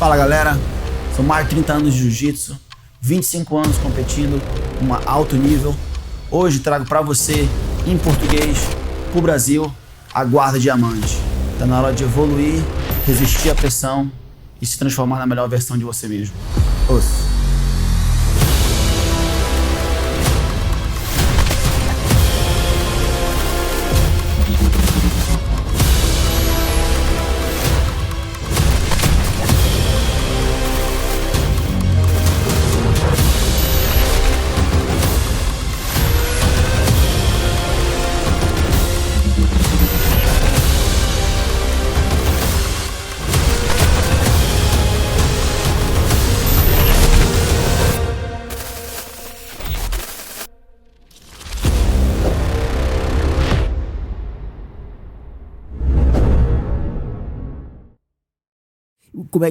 Fala galera, são mais de 30 anos de jiu-jitsu, 25 anos competindo em alto nível. Hoje trago para você, em português, pro Brasil, a guarda diamante. Tá na hora de evoluir, resistir à pressão e se transformar na melhor versão de você mesmo. Ouça.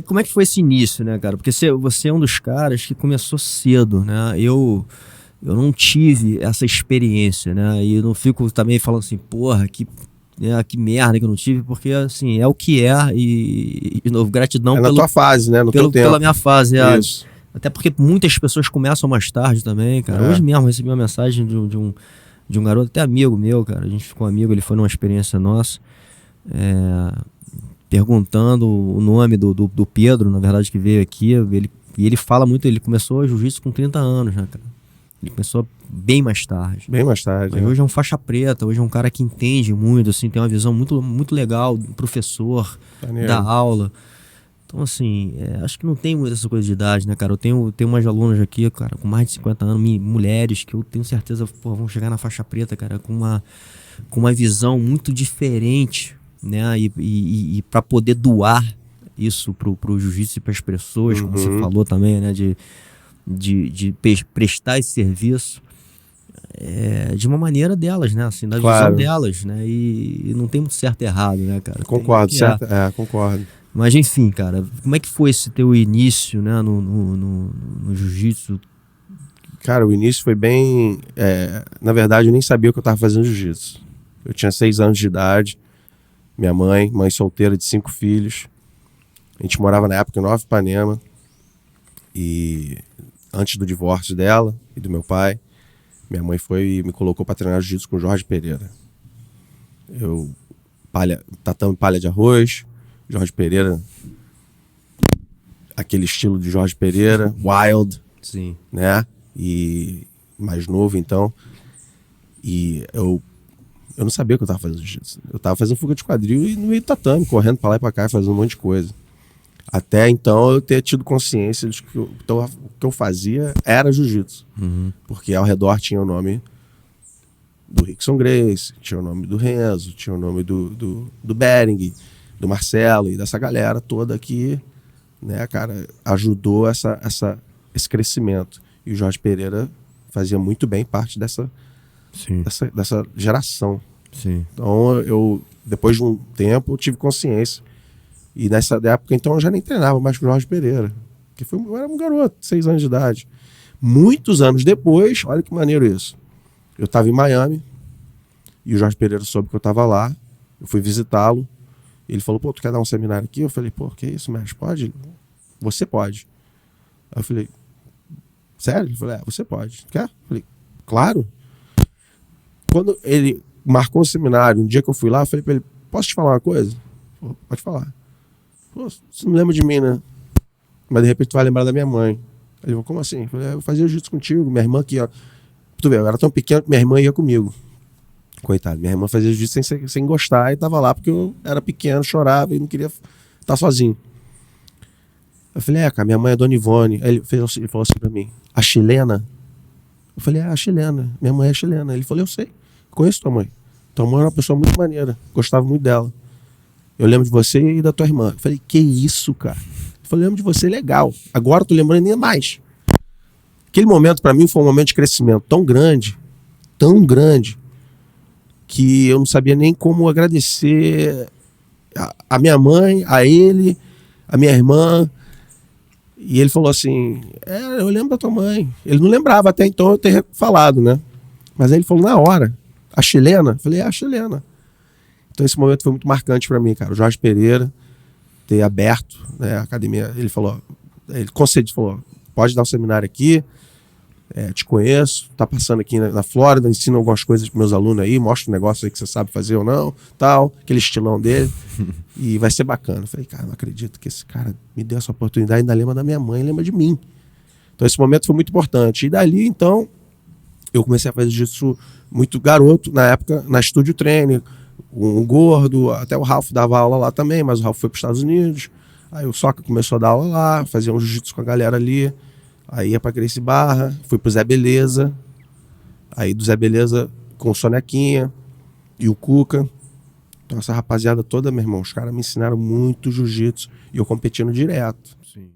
Como é que foi esse início, né, cara? Porque você é um dos caras que começou cedo, né? Eu não tive essa experiência, né? E eu não fico também falando assim, porra, que merda que eu não tive, porque, assim, é o que é e de novo, gratidão na tua fase, né? No teu tempo. Pela minha fase. Isso. Até porque muitas pessoas começam mais tarde também, cara. Hoje mesmo eu recebi uma mensagem de um garoto, até amigo meu, cara. A gente ficou amigo, ele foi numa experiência nossa. Perguntando o nome do Pedro, na verdade, que veio aqui. Ele fala muito, ele começou a jiu-jitsu com 30 anos, né, cara? Ele começou bem mais tarde. Bem mais tarde. Mas hoje é um faixa preta, hoje é um cara que entende muito, assim, tem uma visão muito, muito legal do professor, da aula. Então, assim, acho que não tem muita essa coisa de idade, né, cara? Eu tenho umas alunas aqui, cara, com mais de 50 anos, mulheres, que eu tenho certeza, vão chegar na faixa preta, cara, com uma visão muito diferente, né, e para poder doar isso pro jiu-jitsu e para as pessoas, como você falou também, né, de prestar esse serviço de uma maneira delas, né, assim, da visão delas, né, e não tem muito certo e errado, né, cara. Concordo, certo? Concordo. Mas enfim, cara, como é que foi esse teu início, né, no jiu-jitsu? Cara, o início foi bem... na verdade, eu nem sabia que eu tava fazendo jiu-jitsu. Eu tinha 6 anos de idade. Minha mãe solteira de 5 filhos. A gente morava na época em Nova Ipanema. E antes do divórcio dela e do meu pai, minha mãe foi e me colocou para treinar jiu-jitsu com o Jorge Pereira. Tatame palha de arroz, Jorge Pereira, aquele estilo de Jorge Pereira, wild, sim, né? E mais novo, então. E eu não sabia que eu tava fazendo jiu-jitsu. Eu tava fazendo fuga de quadril e no meio do tatame, correndo pra lá e pra cá, fazendo um monte de coisa. Até então eu ter tido consciência de que o que eu fazia era jiu-jitsu. Porque ao redor tinha o nome do Rickson Gracie, tinha o nome do Renzo, tinha o nome do Bering, do Marcelo e dessa galera toda que, né, cara, ajudou esse crescimento. E o Jorge Pereira fazia muito bem parte dessa geração. Sim. Então, depois de um tempo, eu tive consciência. E nessa época, então, eu já nem treinava mais com o Jorge Pereira. Porque eu era um garoto, 6 anos de idade. Muitos anos depois, olha que maneiro isso. Eu estava em Miami, e o Jorge Pereira soube que eu estava lá. Eu fui visitá-lo. Ele falou, pô, tu quer dar um seminário aqui? Eu falei, pô, que isso, mestre? Pode? Você pode. Aí eu falei, sério? Ele falou, você pode. Quer? Eu falei, claro. Quando ele marcou um seminário, um dia que eu fui lá, eu falei pra ele, posso te falar uma coisa? Pô, pode falar. Pô, você não lembra de mim, né? Mas de repente tu vai lembrar da minha mãe. Ele falou, como assim? Eu falei, eu fazia jiu-jitsu contigo, minha irmã aqui, ó. Tu vê, eu era tão pequeno que minha irmã ia comigo. Coitado, minha irmã fazia jiu-jitsu sem gostar e tava lá porque eu era pequeno, chorava e não queria estar sozinho. Eu falei, cara, minha mãe é Dona Ivone. Aí ele falou assim pra mim, a chilena? Eu falei, a chilena, minha mãe é chilena. Ele falou, eu sei, conheço tua mãe. Tua mãe era uma pessoa muito maneira, gostava muito dela. Eu lembro de você e da tua irmã. Eu falei, que isso, cara? Eu falei, lembro de você, legal. Agora eu tô lembrando ainda mais. Aquele momento pra mim foi um momento de crescimento tão grande, que eu não sabia nem como agradecer a minha mãe, a ele, a minha irmã. E ele falou assim, eu lembro da tua mãe. Ele não lembrava até então eu ter falado, né? Mas aí ele falou na hora, a chilena? Eu falei, a chilena. Então esse momento foi muito marcante pra mim, cara. O Jorge Pereira, ter aberto, né, a academia. Ele falou, falou, pode dar um seminário aqui, te conheço, tá passando aqui na Flórida, ensino algumas coisas para meus alunos aí, mostra um negócio aí que você sabe fazer ou não, tal, aquele estilão dele, e vai ser bacana. Eu falei, cara, não acredito que esse cara me deu essa oportunidade, ainda lembra da minha mãe, lembra de mim. Então esse momento foi muito importante. E dali, então, eu comecei a fazer jiu-jitsu muito garoto, na época, na Studio Training, um gordo, até o Ralph dava aula lá também, mas o Ralph foi para os Estados Unidos, aí o Soca começou a dar aula lá, fazia um jiu-jitsu com a galera ali, aí ia para Gracie Barra, fui pro Zé Beleza, aí do Zé Beleza com o Sonequinha e o Cuca. Então essa rapaziada toda, meu irmão, os caras me ensinaram muito jiu-jitsu e eu competindo direto. Sim.